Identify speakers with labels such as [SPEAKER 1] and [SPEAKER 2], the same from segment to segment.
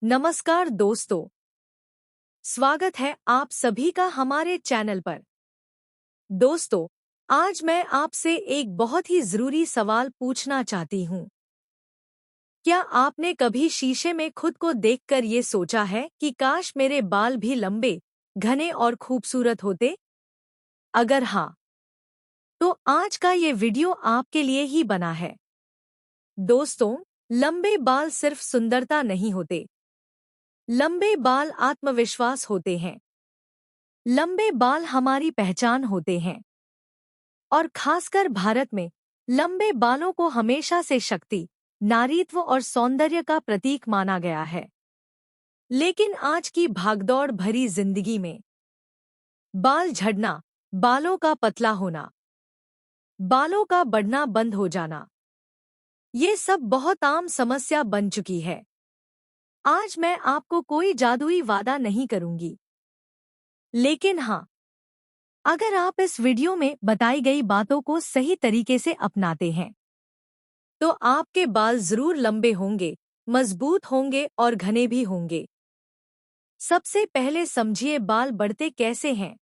[SPEAKER 1] नमस्कार दोस्तों, स्वागत है आप सभी का हमारे चैनल पर। दोस्तों, आज मैं आपसे एक बहुत ही जरूरी सवाल पूछना चाहती हूँ। क्या आपने कभी शीशे में खुद को देखकर ये सोचा है कि काश मेरे बाल भी लंबे, घने और खूबसूरत होते? अगर हाँ, तो आज का ये वीडियो आपके लिए ही बना है। दोस्तों, लंबे बाल सिर्फ सुंदरता नहीं होते। लंबे बाल आत्मविश्वास होते हैं। लंबे बाल हमारी पहचान होते हैं। और खासकर भारत में लंबे बालों को हमेशा से शक्ति, नारीत्व और सौंदर्य का प्रतीक माना गया है। लेकिन आज की भागदौड़ भरी जिंदगी में बाल झड़ना, बालों का पतला होना, बालों का बढ़ना बंद हो जाना, ये सब बहुत आम समस्या बन चुकी है। आज मैं आपको कोई जादुई वादा नहीं करूंगी, लेकिन हाँ, अगर आप इस वीडियो में बताई गई बातों को सही तरीके से अपनाते हैं तो आपके बाल जरूर लंबे होंगे, मजबूत होंगे और घने भी होंगे। सबसे पहले समझिए बाल बढ़ते कैसे हैं।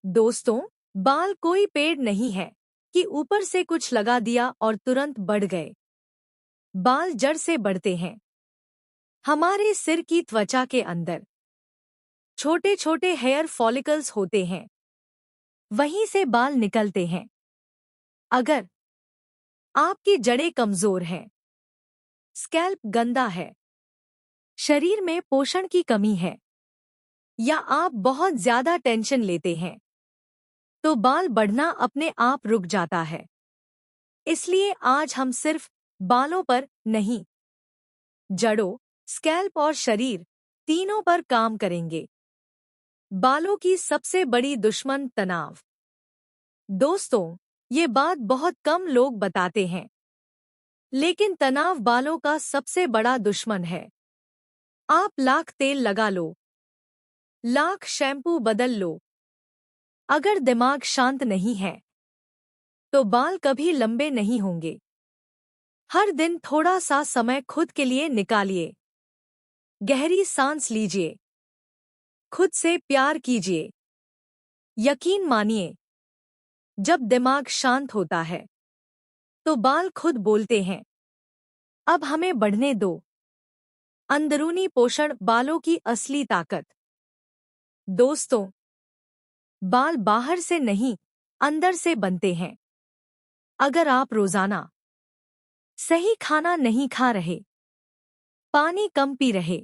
[SPEAKER 1] दोस्तों, बाल कोई पेड़ नहीं है कि ऊपर से कुछ लगा दिया और तुरंत बढ़ गए। बाल जड़ से बढ़ते हैं। हमारे सिर की त्वचा के अंदर छोटे छोटे हेयर फॉलिकल्स होते हैं, वहीं से बाल निकलते हैं। अगर आपकी जड़ें कमजोर हैं, स्कैल्प गंदा है, शरीर में पोषण की कमी है, या आप बहुत ज्यादा टेंशन लेते हैं, तो बाल बढ़ना अपने आप रुक जाता है। इसलिए आज हम सिर्फ बालों पर नहीं, जड़ों, स्कैल्प और शरीर तीनों पर काम करेंगे। बालों की सबसे बड़ी दुश्मन तनाव। दोस्तों, ये बात बहुत कम लोग बताते हैं, लेकिन तनाव बालों का सबसे बड़ा दुश्मन है। आप लाख तेल लगा लो, लाख शैम्पू बदल लो, अगर दिमाग शांत नहीं है तो बाल कभी लंबे नहीं होंगे। हर दिन थोड़ा सा समय खुद के लिए निकालिए। गहरी सांस लीजिए। खुद से प्यार कीजिए। यकीन मानिए, जब दिमाग शांत होता है तो बाल खुद बोलते हैं, अब हमें बढ़ने दो। अंदरूनी पोषण बालों की असली ताकत। दोस्तों, बाल बाहर से नहीं, अंदर से बनते हैं। अगर आप रोजाना सही खाना नहीं खा रहे, पानी कम पी रहे,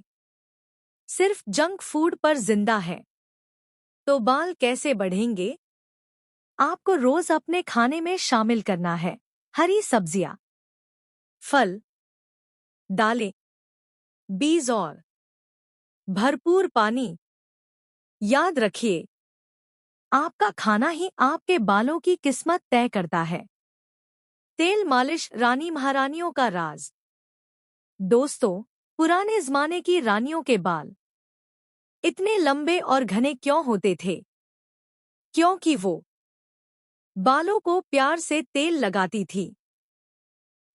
[SPEAKER 1] सिर्फ जंक फूड पर जिंदा है, तो बाल कैसे बढ़ेंगे? आपको रोज अपने खाने में शामिल करना है हरी सब्जियां, फल, दालें, बीज और भरपूर पानी। याद रखिए, आपका खाना ही आपके बालों की किस्मत तय करता है। तेल मालिश रानी महारानियों का राज। दोस्तों, पुराने जमाने की रानियों के बाल इतने लंबे और घने क्यों होते थे? क्योंकि वो बालों को प्यार से तेल लगाती थी।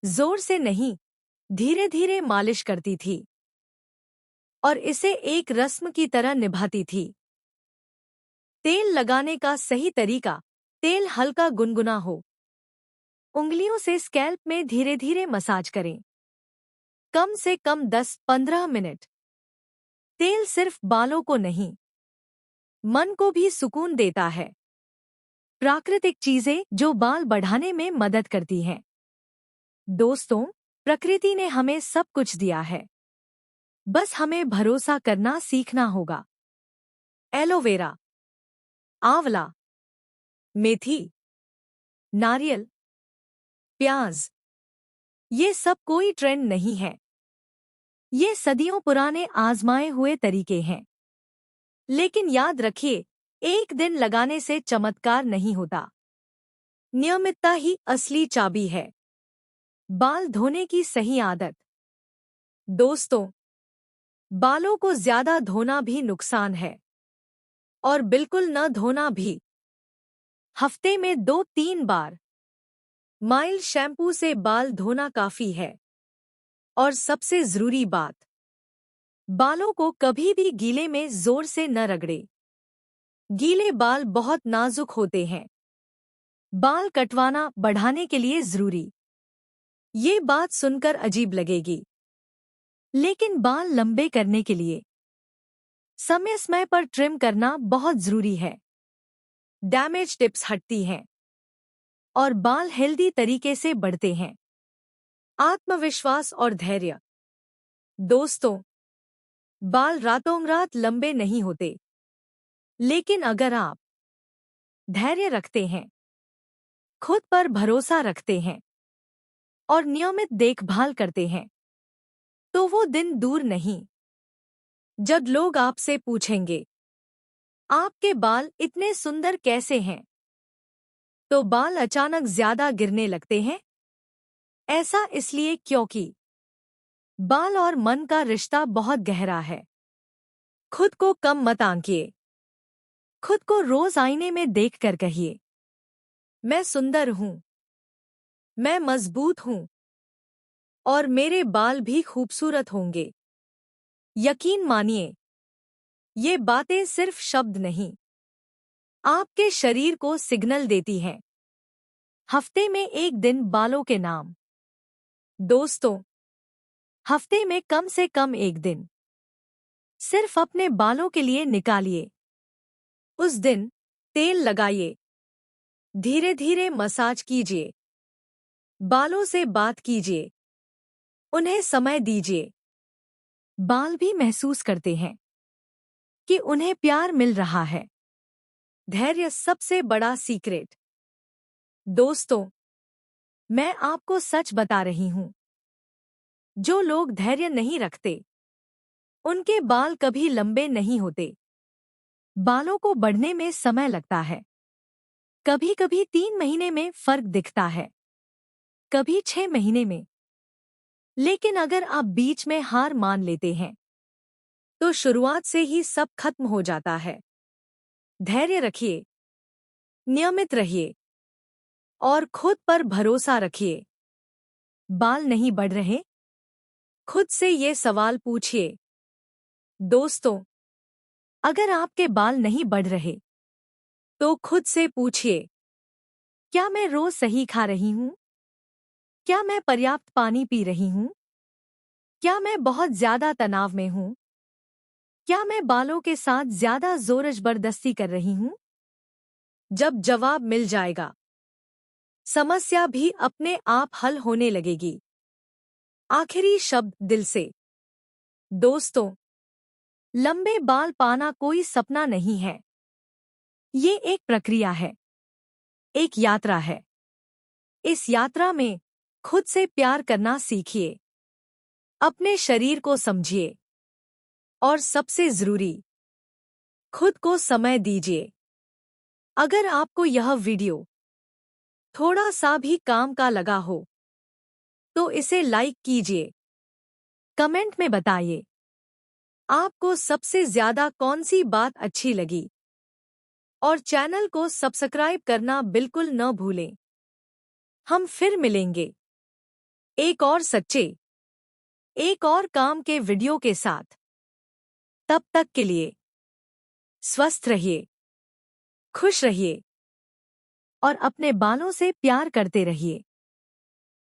[SPEAKER 1] जोर से नहीं, धीरे धीरे मालिश करती थी और इसे एक रस्म की तरह निभाती थी। तेल लगाने का सही तरीका: तेल हल्का गुनगुना हो, उंगलियों से स्कैल्प में धीरे धीरे मसाज करें, कम से कम 10-15 मिनट। तेल सिर्फ बालों को नहीं, मन को भी सुकून देता है। प्राकृतिक चीजें जो बाल बढ़ाने में मदद करती हैं। दोस्तों, प्रकृति ने हमें सब कुछ दिया है, बस हमें भरोसा करना सीखना होगा। एलोवेरा, आंवला, मेथी, नारियल, प्याज, ये सब कोई ट्रेंड नहीं है। ये सदियों पुराने आजमाए हुए तरीके हैं। लेकिन याद रखिए, एक दिन लगाने से चमत्कार नहीं होता। नियमितता ही असली चाबी है। बाल धोने की सही आदत। दोस्तों, बालों को ज्यादा धोना भी नुकसान है, और बिल्कुल न धोना भी। हफ्ते में 2-3 बार माइल्ड शैम्पू से बाल धोना काफी है। और सबसे जरूरी बात, बालों को कभी भी गीले में जोर से न रगड़े। गीले बाल बहुत नाजुक होते हैं। बाल कटवाना बढ़ाने के लिए जरूरी। ये बात सुनकर अजीब लगेगी, लेकिन बाल लंबे करने के लिए समय समय पर ट्रिम करना बहुत जरूरी है। डैमेज टिप्स हटती हैं और बाल हेल्दी तरीके से बढ़ते हैं। आत्मविश्वास और धैर्य। दोस्तों, बाल रातों रात लंबे नहीं होते, लेकिन अगर आप धैर्य रखते हैं, खुद पर भरोसा रखते हैं और नियमित देखभाल करते हैं, तो वो दिन दूर नहीं जब लोग आपसे पूछेंगे, आपके बाल इतने सुंदर कैसे हैं? तो बाल अचानक ज्यादा गिरने लगते हैं। ऐसा इसलिए क्योंकि बाल और मन का रिश्ता बहुत गहरा है। खुद को कम मत आंकिए। खुद को रोज आईने में देखकर कहिए, मैं सुंदर हूं, मैं मजबूत हूं और मेरे बाल भी खूबसूरत होंगे। यकीन मानिए, ये बातें सिर्फ शब्द नहीं, आपके शरीर को सिग्नल देती हैं। हफ्ते में एक दिन बालों के नाम। दोस्तों, हफ्ते में कम से कम एक दिन सिर्फ अपने बालों के लिए निकालिए। उस दिन तेल लगाइए, धीरे धीरे मसाज कीजिए, बालों से बात कीजिए, उन्हें समय दीजिए। बाल भी महसूस करते हैं कि उन्हें प्यार मिल रहा है। धैर्य सबसे बड़ा सीक्रेट। दोस्तों, मैं आपको सच बता रही हूं, जो लोग धैर्य नहीं रखते, उनके बाल कभी लंबे नहीं होते। बालों को बढ़ने में समय लगता है। कभी कभी 3 महीने में फर्क दिखता है, कभी 6 महीने में। लेकिन अगर आप बीच में हार मान लेते हैं, तो शुरुआत से ही सब खत्म हो जाता है। धैर्य रखिए, नियमित रहिए और खुद पर भरोसा रखिए। बाल नहीं बढ़ रहे? खुद से ये सवाल पूछिए। दोस्तों, अगर आपके बाल नहीं बढ़ रहे, तो खुद से पूछिए, क्या मैं रोज सही खा रही हूं? क्या मैं पर्याप्त पानी पी रही हूं? क्या मैं बहुत ज्यादा तनाव में हूं? क्या मैं बालों के साथ ज्यादा जोर जबरदस्ती कर रही हूं? जब जवाब मिल जाएगा, समस्या भी अपने आप हल होने लगेगी। आखिरी शब्द दिल से। दोस्तों, लंबे बाल पाना कोई सपना नहीं है। ये एक प्रक्रिया है, एक यात्रा है। इस यात्रा में खुद से प्यार करना सीखिए, अपने शरीर को समझिए और सबसे जरूरी, खुद को समय दीजिए। अगर आपको यह वीडियो थोड़ा सा भी काम का लगा हो, तो इसे लाइक कीजिए। कमेंट में बताइए, आपको सबसे ज्यादा कौन सी बात अच्छी लगी और चैनल को सब्सक्राइब करना बिल्कुल न भूलें। हम फिर मिलेंगे एक और सच्चे, एक और काम के वीडियो के साथ। तब तक के लिए स्वस्थ रहिए, खुश रहिए और अपने बालों से प्यार करते रहिए।